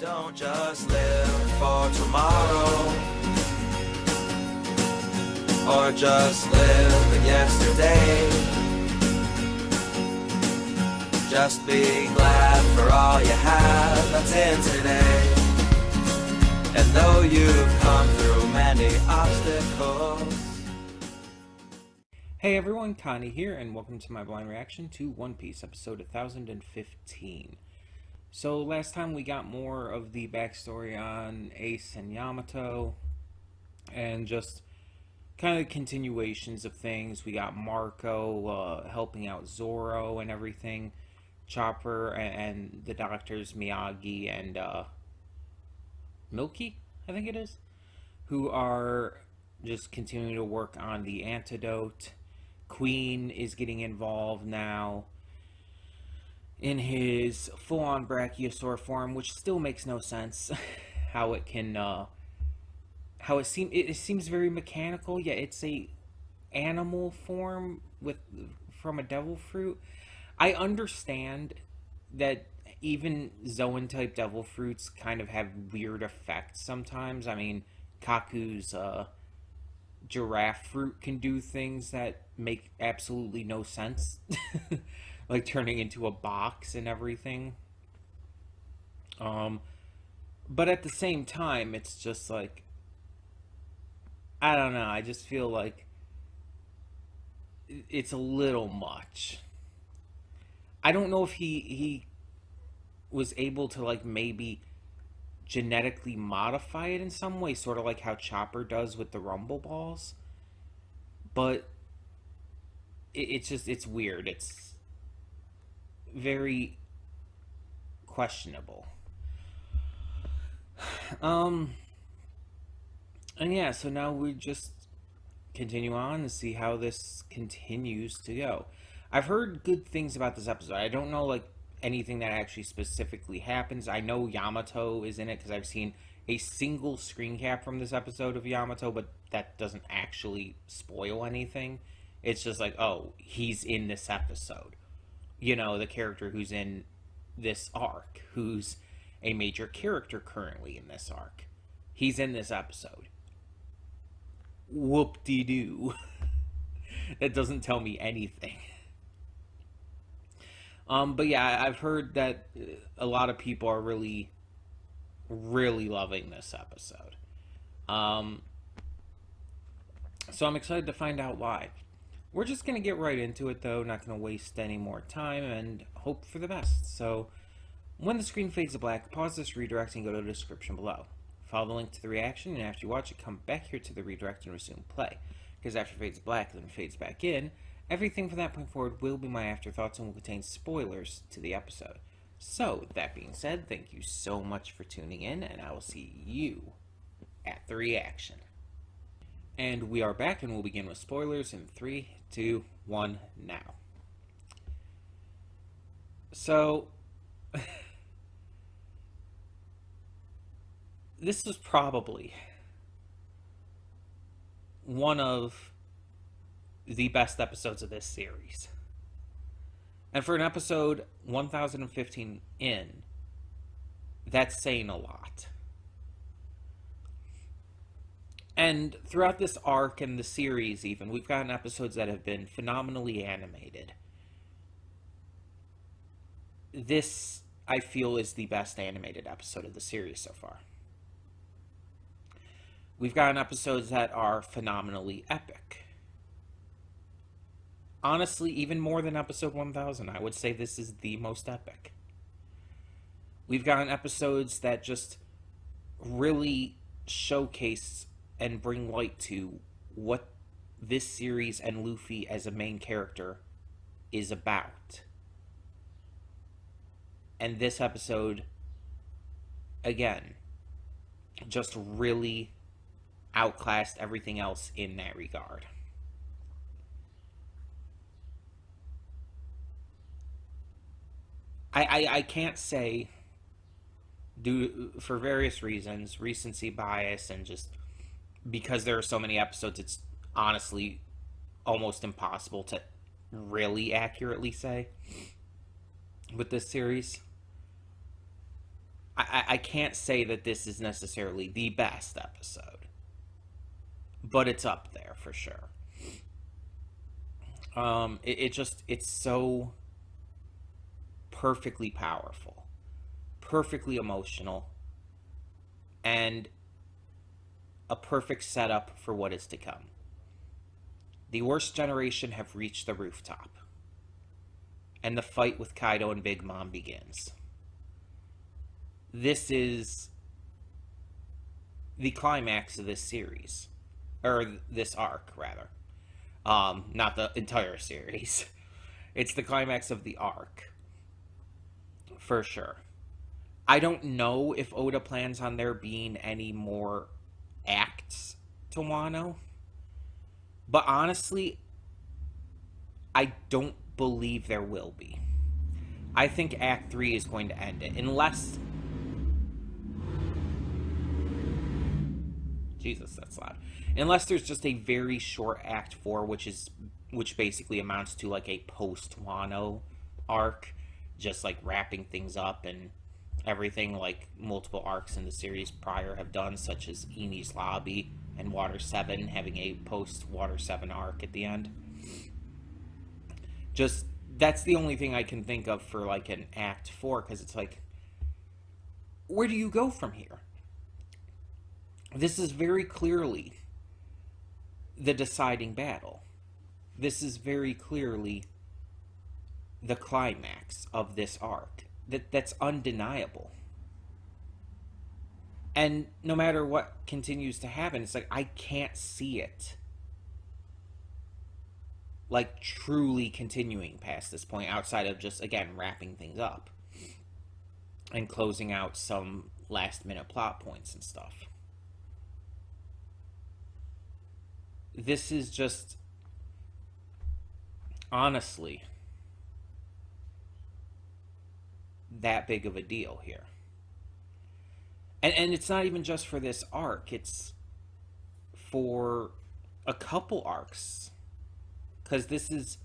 Don't just live for tomorrow, or just live in yesterday. Just be glad for all you have that's in today. And though you've come through many obstacles. Hey everyone, Connie here, and welcome to my blind reaction to One Piece, episode 1015. So last time we got more of the backstory on Ace and Yamato, and just kind of continuations of things. We got Marco helping out Zoro and everything, Chopper and the doctors Miyagi and Milky, I think it is, who are just continuing to work on the antidote. Queen is getting involved now in his full-on brachiosaur form, which still makes no sense. How it can, how it seems very mechanical. Yeah, it's a animal form from a devil fruit. I understand that even Zoan type devil fruits kind of have weird effects sometimes. I mean, Kaku's giraffe fruit can do things that make absolutely no sense. Like turning into a box and everything. But at the same time, it's just like, I don't know, I just feel like it's a little much. I don't know if he was able to, like, maybe genetically modify it in some way, sort of like how Chopper does with the Rumble Balls. But it's weird. It's very questionable. And yeah, so now we just continue on and see how this continues to go. I've heard good things about this episode. I don't know, like, anything that actually specifically happens. I know Yamato is in it because I've seen a single screen cap from this episode of Yamato, but that doesn't actually spoil anything. It's just like, oh, he's in this episode. You know, the character who's in this arc, who's a major character currently in this arc. He's in this episode. Whoop-de-doo. That doesn't tell me anything. But yeah, I've heard that a lot of people are really, really loving this episode. So I'm excited to find out why. We're just going to get right into it, though, not going to waste any more time, and hope for the best. So, when the screen fades to black, pause this redirect and go to the description below. Follow the link to the reaction, and after you watch it, come back here to the redirect and resume play. Because after it fades black, then it fades back in, everything from that point forward will be my afterthoughts and will contain spoilers to the episode. So, with that being said, thank you so much for tuning in, and I will see you at the reaction. And we are back, and we'll begin with spoilers in 3, 2, 1, now. So, this is probably one of the best episodes of this series. And for an episode 1015 in, that's saying a lot. And throughout this arc and the series even, we've gotten episodes that have been phenomenally animated. This, I feel, is the best animated episode of the series so far. We've gotten episodes that are phenomenally epic. Honestly, even more than episode 1000, I would say this is the most epic. We've gotten episodes that just really showcase and bring light to what this series and Luffy as a main character is about. And this episode, again, just really outclassed everything else in that regard. I can't say, for various reasons, recency bias, and just because there are so many episodes, it's honestly almost impossible to really accurately say with this series. I can't say that this is necessarily the best episode, but it's up there for sure. It's so perfectly powerful, perfectly emotional, and a perfect setup for what is to come. The worst generation have reached the rooftop, and the fight with Kaido and Big Mom begins. This is the climax of this series, or this arc, rather. Not the entire series. It's the climax of the arc, for sure. I don't know if Oda plans on there being any more acts to Wano, but honestly, I don't believe there will be. I think Act 3 is going to end it, unless... Jesus, that's loud. Unless there's just a very short Act 4, which basically amounts to like a post-Wano arc, just like wrapping things up and everything like multiple arcs in the series prior have done, such as Eni's Lobby and Water 7 having a post-Water 7 arc at the end. Just, that's the only thing I can think of for like an Act 4, because it's like, where do you go from here? This is very clearly the deciding battle. This is very clearly the climax of this arc. That's undeniable. And no matter what continues to happen, it's like, I can't see it like truly continuing past this point, outside of just, again, wrapping things up and closing out some last minute plot points and stuff. This is just, honestly, that big of a deal here. And it's not even just for this arc, it's for a couple arcs. Because this is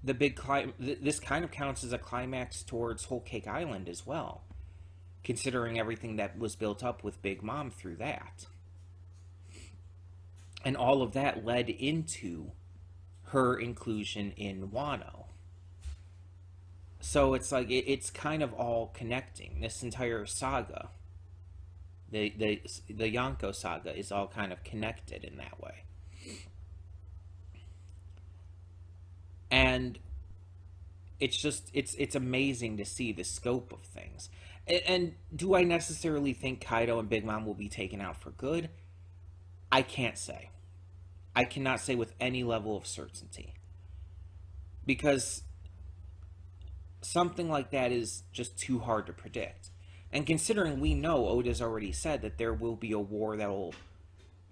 the big this kind of counts as a climax towards Whole Cake Island as well, considering everything that was built up with Big Mom through that. And all of that led into her inclusion in Wano. So it's like, it's kind of all connecting. This entire saga, the Yonko saga, is all kind of connected in that way. And it's just, it's amazing to see the scope of things. And do I necessarily think Kaido and Big Mom will be taken out for good? I can't say. I cannot say with any level of certainty. Because something like that is just too hard to predict. And considering we know Oda's already said that there will be a war that will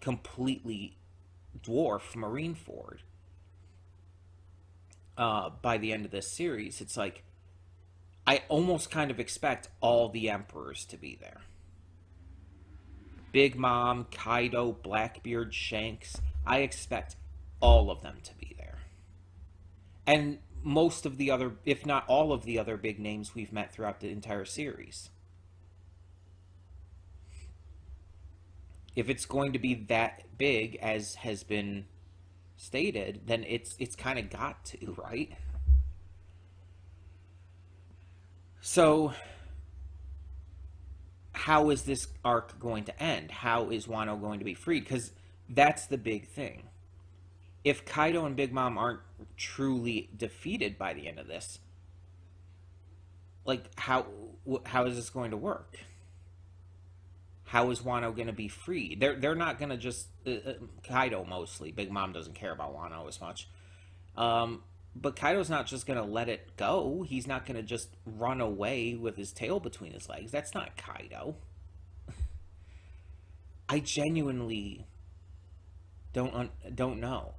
completely dwarf Marineford by the end of this series, it's like, I almost kind of expect all the Emperors to be there. Big Mom, Kaido, Blackbeard, Shanks, I expect all of them to be there. And most of the other, if not all of the other big names we've met throughout the entire series. If it's going to be that big as has been stated, then it's kind of got to, right? So, how is this arc going to end? How is Wano going to be freed? Because that's the big thing. If Kaido and Big Mom aren't truly defeated by the end of this, like, how is this going to work? How is Wano going to be free? They're not going to just... Kaido mostly. Big Mom doesn't care about Wano as much. But Kaido's not just going to let it go. He's not going to just run away with his tail between his legs. That's not Kaido. I genuinely don't know.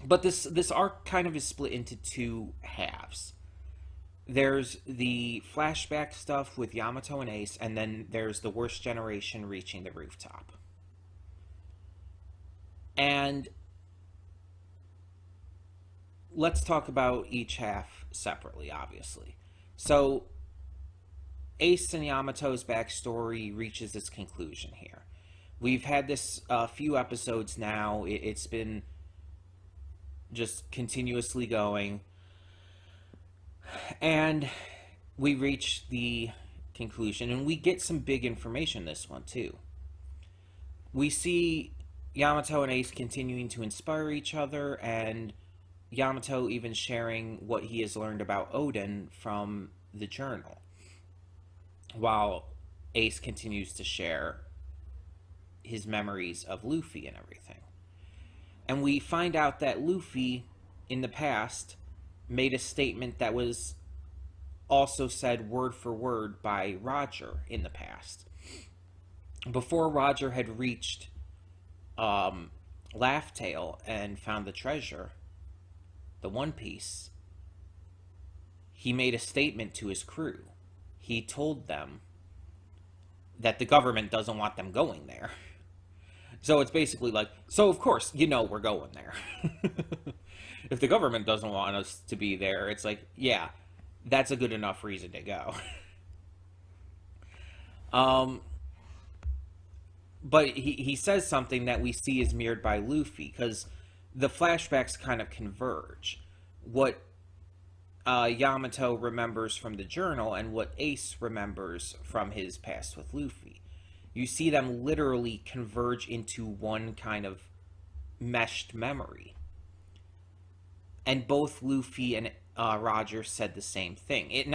But this arc kind of is split into two halves. There's the flashback stuff with Yamato and Ace, and then there's the worst generation reaching the rooftop. And let's talk about each half separately, obviously. So, Ace and Yamato's backstory reaches its conclusion here. We've had this few episodes now. It's been just continuously going. And we reach the conclusion, and we get some big information this one, too. We see Yamato and Ace continuing to inspire each other, and Yamato even sharing what he has learned about Odin from the journal, while Ace continues to share his memories of Luffy and everything. And we find out that Luffy, in the past, made a statement that was also said word for word by Roger in the past. Before Roger had reached Laugh Tale and found the treasure, the One Piece, he made a statement to his crew. He told them that the government doesn't want them going there. So it's basically like, so of course, we're going there. If the government doesn't want us to be there, it's like, yeah, that's a good enough reason to go. But he says something that we see is mirrored by Luffy, because the flashbacks kind of converge. What Yamato remembers from the journal and what Ace remembers from his past with Luffy. You see them literally converge into one kind of meshed memory. And both Luffy and Roger said the same thing. It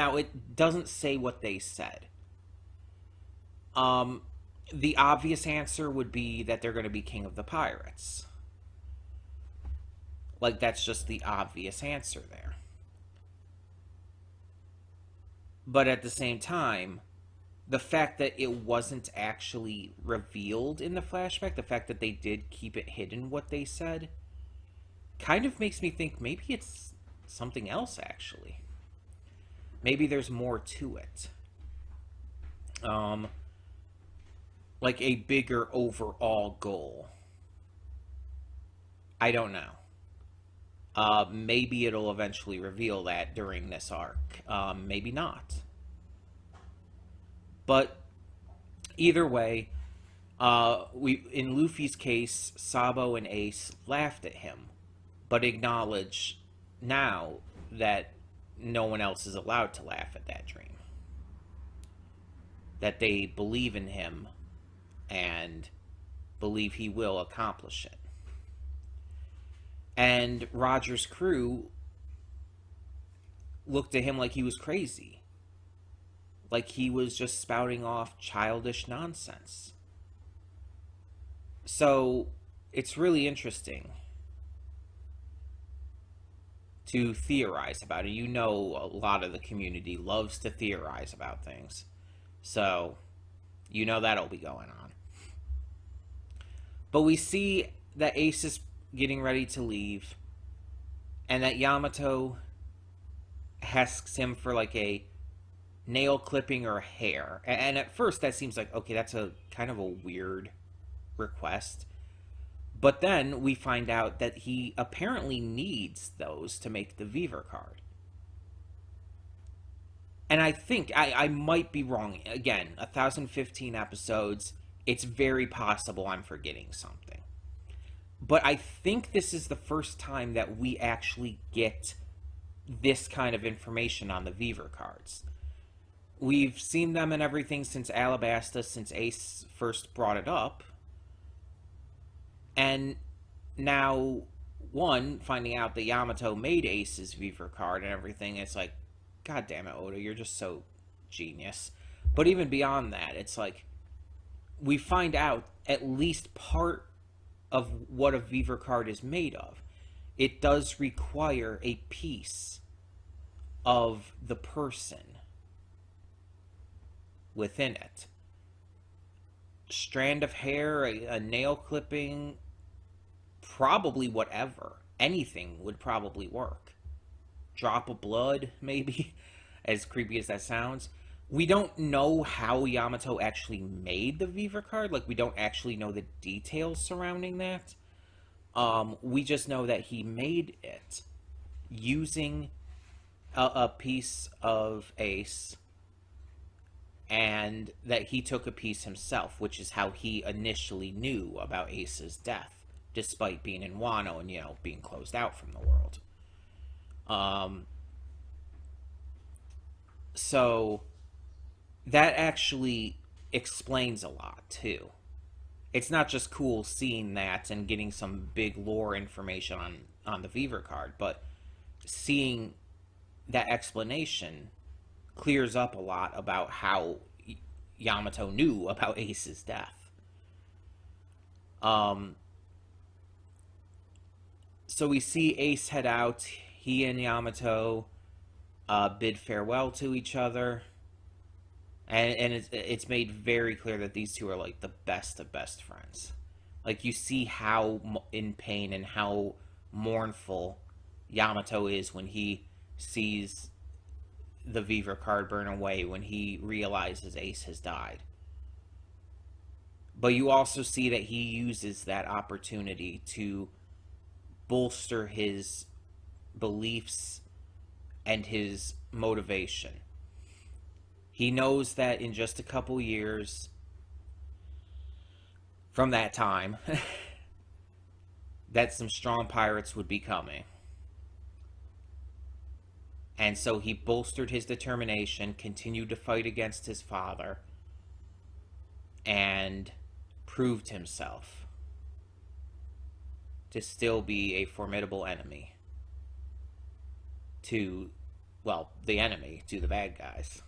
doesn't say what they said. The obvious answer would be that they're going to be king of the pirates. Like, that's just the obvious answer there. But at the same time, the fact that it wasn't actually revealed in the flashback, the fact that they did keep it hidden what they said, kind of makes me think maybe it's something else, actually. Maybe there's more to it. Like a bigger overall goal. I don't know. Maybe it'll eventually reveal that during this arc. Maybe not. But either way, in Luffy's case, Sabo and Ace laughed at him, but acknowledge now that no one else is allowed to laugh at that dream. That they believe in him and believe he will accomplish it. And Roger's crew looked at him like he was crazy. Like he was just spouting off childish nonsense. So, it's really interesting to theorize about it. A lot of the community loves to theorize about things. So, that'll be going on. But we see that Ace is getting ready to leave, and that Yamato asks him for like a nail clipping or hair. And at first that seems like, okay, that's a kind of a weird request. But then we find out that he apparently needs those to make the Viver card. And I think, I might be wrong. Again, 1015 episodes, it's very possible I'm forgetting something. But I think this is the first time that we actually get this kind of information on the Viver cards. We've seen them and everything since Alabasta, since Ace first brought it up. And now, finding out that Yamato made Ace's Viver card and everything, it's like, God damn it, Oda, you're just so genius. But even beyond that, it's like, we find out at least part of what a Viver card is made of. It does require a piece of the person within it. Strand of hair, a nail clipping, probably whatever. Anything would probably work. Drop of blood, maybe, as creepy as that sounds. We don't know how Yamato actually made the Viver card. Like, we don't actually know the details surrounding that. We just know that he made it using a piece of Ace and that he took a piece himself, which is how he initially knew about Ace's death, despite being in Wano and, being closed out from the world. So that actually explains a lot, too. It's not just cool seeing that and getting some big lore information on the Viver card, but seeing that explanation clears up a lot about how Yamato knew about Ace's death. So we see Ace head out. He and Yamato bid farewell to each other. And it's made very clear that these two are like the best of best friends. Like, you see how in pain and how mournful Yamato is when he sees the Viver card burn away, when he realizes Ace has died. But you also see that he uses that opportunity to bolster his beliefs and his motivation. He knows that in just a couple years from that time, that some strong pirates would be coming. And so he bolstered his determination, continued to fight against his father, and proved himself to still be a formidable enemy to, the enemy to the bad guys.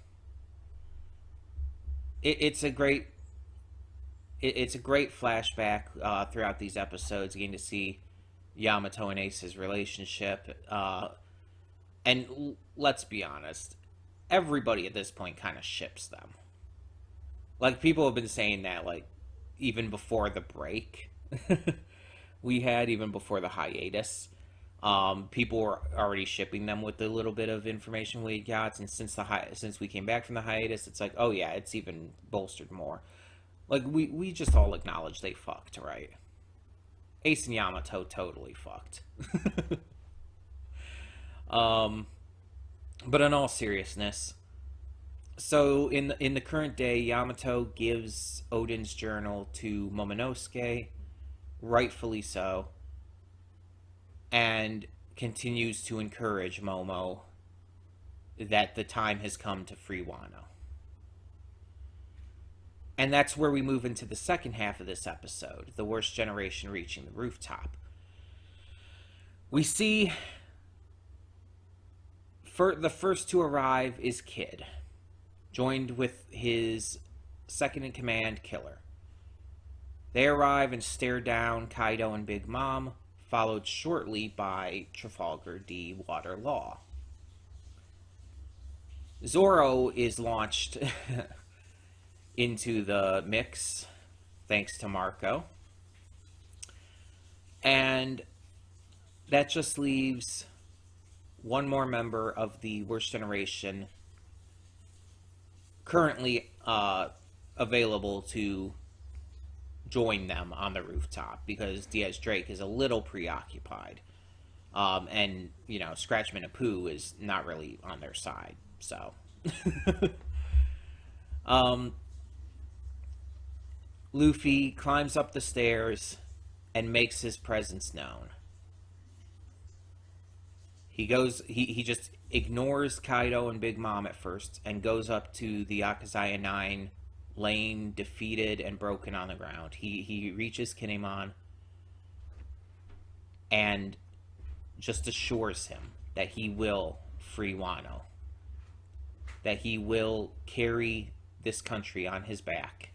It's a great flashback throughout these episodes, getting to see Yamato and Ace's relationship. And let's be honest, everybody at this point kind of ships them. Like, people have been saying that, like, even before the break we had, even before the hiatus. People were already shipping them with the little bit of information we got, and since we came back from the hiatus, it's like, oh yeah, it's even bolstered more. Like, we just all acknowledge they fucked, right? Ace and Yamato totally fucked. But in all seriousness, so in the current day, Yamato gives Odin's journal to Momonosuke, rightfully so, and continues to encourage Momo that the time has come to free Wano. And that's where we move into the second half of this episode, the worst generation reaching the rooftop. We see the first to arrive is Kid, joined with his second-in-command, Killer. They arrive and stare down Kaido and Big Mom, followed shortly by Trafalgar D. Water Law. Zoro is launched into the mix, thanks to Marco. And that just leaves one more member of the worst generation currently available to join them on the rooftop, because Diaz Drake is a little preoccupied. And, Scratchman and Pooh is not really on their side, so. Luffy climbs up the stairs and makes his presence known. He just ignores Kaido and Big Mom at first and goes up to the Akazaya 9, laying defeated and broken on the ground. He reaches Kinemon and just assures him that he will free Wano, that he will carry this country on his back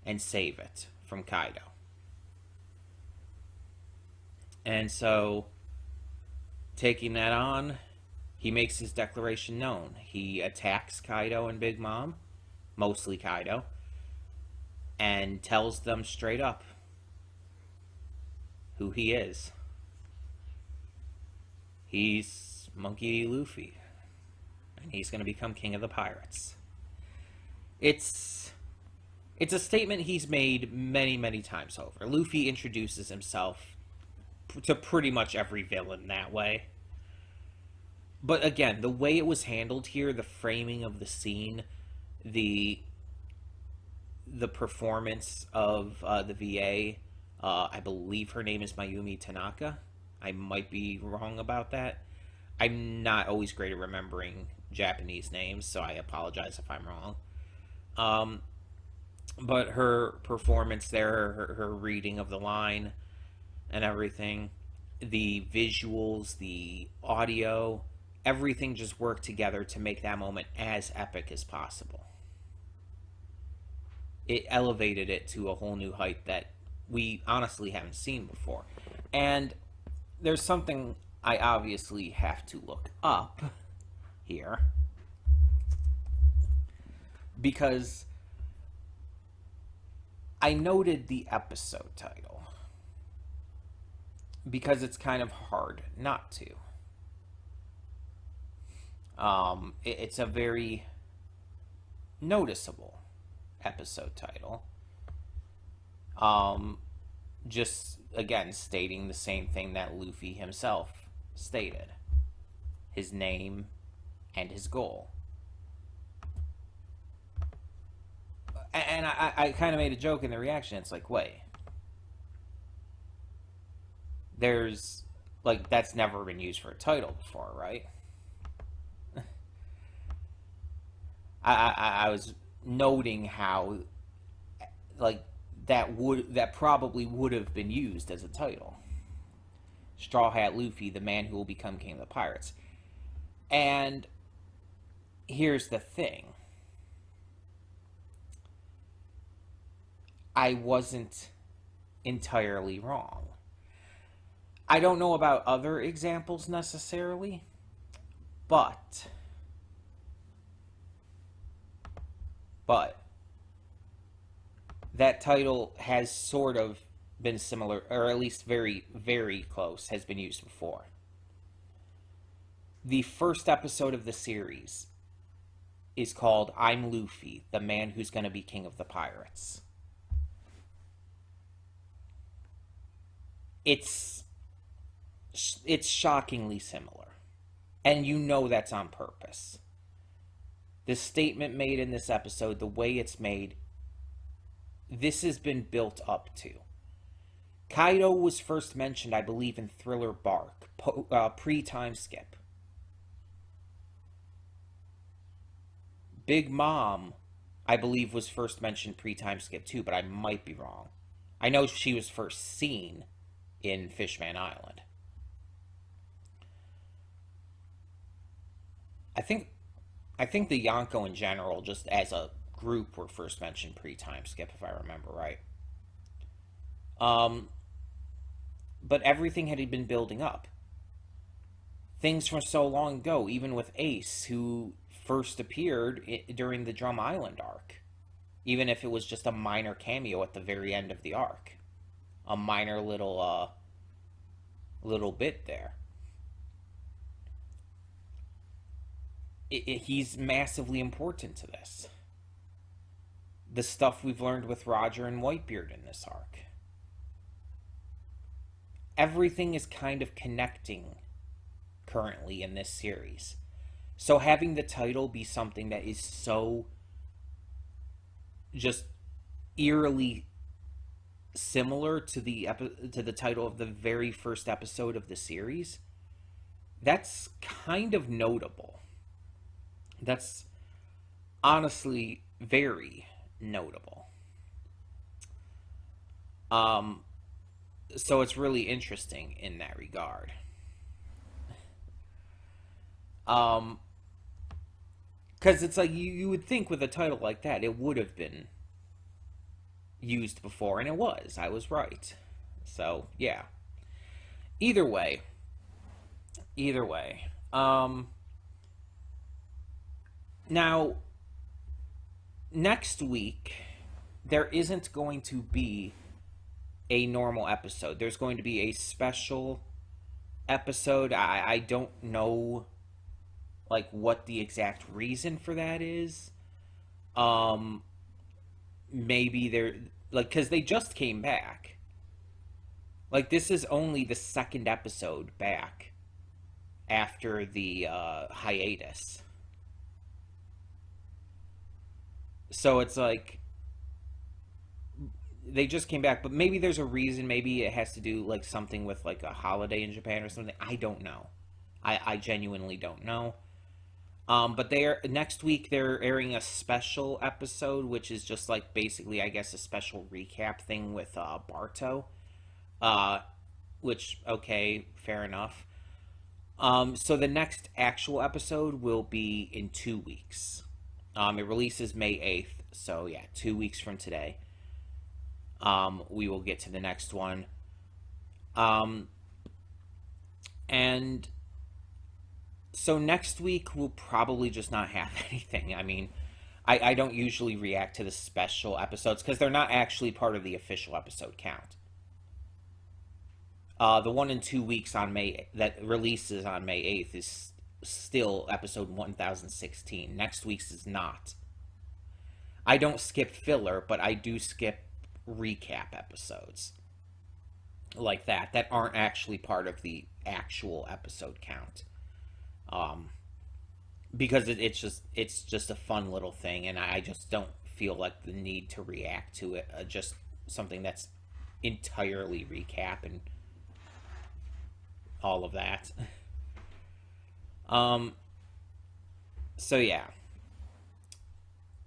and save it from Kaido. And so, taking that on, he makes his declaration known. He attacks Kaido and Big Mom, mostly Kaido, and tells them straight up who he is. He's Monkey D. Luffy, and he's going to become king of the pirates. It's a statement he's made many, many times over. Luffy introduces himself to pretty much every villain that way. But again, the way it was handled here, the framing of the scene, the performance of the VA. I believe her name is Mayumi Tanaka. I might be wrong about that. I'm not always great at remembering Japanese names, so I apologize if I'm wrong. But her performance there, her reading of the line and everything, the visuals, the audio, everything just worked together to make that moment as epic as possible. It elevated it to a whole new height that we honestly haven't seen before. And there's something I obviously have to look up here, because I noted the episode title, because it's kind of hard not to. It's a very noticeable episode title. Just, again, stating the same thing that Luffy himself stated. His name and his goal. And I kind of made a joke in the reaction. It's like, wait. There's, like, that's never been used for a title before, right? I was noting how, like, that probably would have been used as a title. Straw Hat Luffy, the man who will become king of the pirates. And here's the thing. I wasn't entirely wrong. I don't know about other examples necessarily, but that title has sort of been similar, or at least very, very close, has been used before. The first episode of the series is called I'm Luffy, the man who's going to be king of the pirates. It's shockingly similar. And you know that's on purpose. The statement made in this episode, the way it's made, this has been built up to. Kaido was first mentioned, I believe, in Thriller Bark, pre-time skip. Big Mom, I believe, was first mentioned pre-time skip too, but I might be wrong. I know she was first seen in Fishman Island. I think the Yonko in general, just as a group, were first mentioned pre-time skip, if I remember right. But everything had been building up. Things from so long ago, even with Ace, who first appeared during the Drum Island arc. Even if it was just a minor cameo at the very end of the arc. A minor little bit there. He's massively important to this. The stuff we've learned with Roger and Whitebeard in this arc. Everything is kind of connecting currently in this series. So having the title be something that is so just eerily similar to the title of the very first episode of the series, that's kind of notable. That's honestly very notable. So it's really interesting in that regard. Because it's like, you would think with a title like that, it would have been used before, and it was. I was right. So, yeah. Either way. Now, next week, there isn't going to be a normal episode. There's going to be a special episode. I don't know, like, what the exact reason for that is. Maybe they're, like, because they just came back. Like, this is only the second episode back after the hiatus. So it's like they just came back, but maybe there's a reason. Maybe it has to do like something with like a holiday in Japan or something. I don't know. I genuinely don't know. But they are next week. They're airing a special episode, which is just like basically, I guess, a special recap thing with Barto. Uh, which okay, fair enough. So the next actual episode will be in 2 weeks. It releases May 8th, so yeah, 2 weeks from today. We will get to the next one. And so next week we'll probably just not have anything. I mean, I don't usually react to the special episodes because they're not actually part of the official episode count. The one in 2 weeks on May that releases on May 8th is still episode 1016. Next week's is not. I don't skip filler, but I do skip recap episodes like that aren't actually part of the actual episode count. Because it's just a fun little thing, and I just don't feel like the need to react to it. Just something that's entirely recap and all of that. So yeah,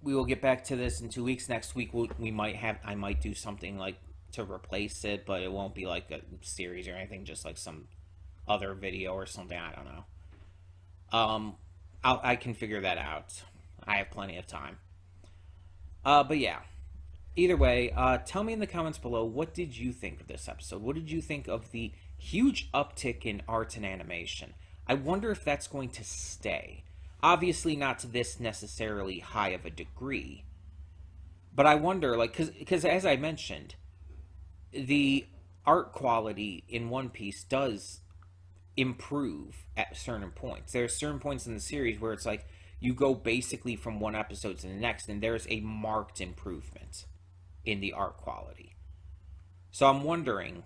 we will get back to this in 2 weeks. Next week I might do something like to replace it, but it won't be like a series or anything. Just like some other video or something. I don't know. I can figure that out. I have plenty of time. But yeah. Either way, tell me in the comments below, what did you think of this episode? What did you think of the huge uptick in art and animation? I wonder if that's going to stay. Obviously not to this necessarily high of a degree. But I wonder, like, because as I mentioned, the art quality in One Piece does improve at certain points. There are certain points in the series where it's like you go basically from one episode to the next and there's a marked improvement in the art quality. So I'm wondering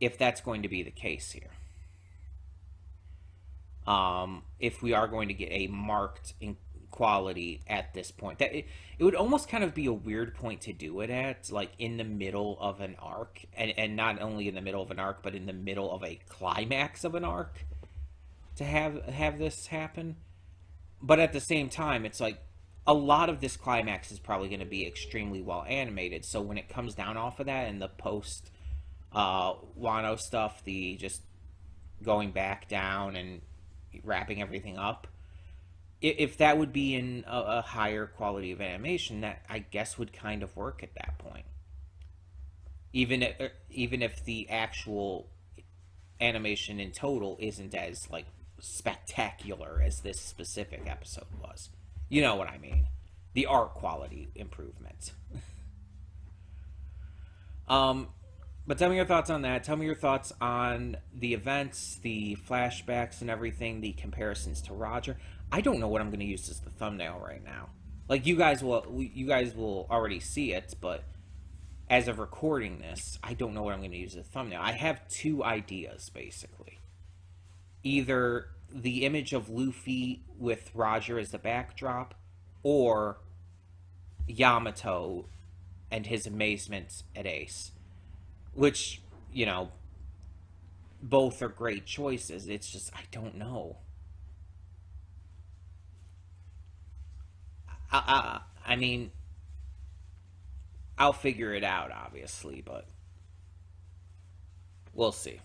if that's going to be the case here. If we are going to get a marked in quality at this point, that it would almost kind of be a weird point to do it at, like in the middle of an arc, and not only in the middle of an arc, but in the middle of a climax of an arc, to have this happen. But at the same time, it's like a lot of this climax is probably going to be extremely well animated. So when it comes down off of that and the post Wano stuff, the just going back down and wrapping everything up, if that would be in a higher quality of animation, that I guess would kind of work at that point. Even if the actual animation in total isn't as like spectacular as this specific episode was. You know what I mean? The art quality improvement. But tell me your thoughts on that. Tell me your thoughts on the events, the flashbacks and everything, the comparisons to Roger. I don't know what I'm going to use as the thumbnail right now. Like you guys will already see it, but as of recording this, I don't know what I'm going to use as a thumbnail. I have two ideas basically. Either the image of Luffy with Roger as the backdrop, or Yamato and his amazement at Ace. Which, you know, both are great choices. It's just, I don't know. I mean, I'll figure it out, obviously, but we'll see.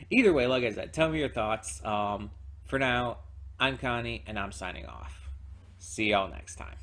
Either way, like I said, tell me your thoughts. For now, I'm Connie, and I'm signing off. See y'all next time.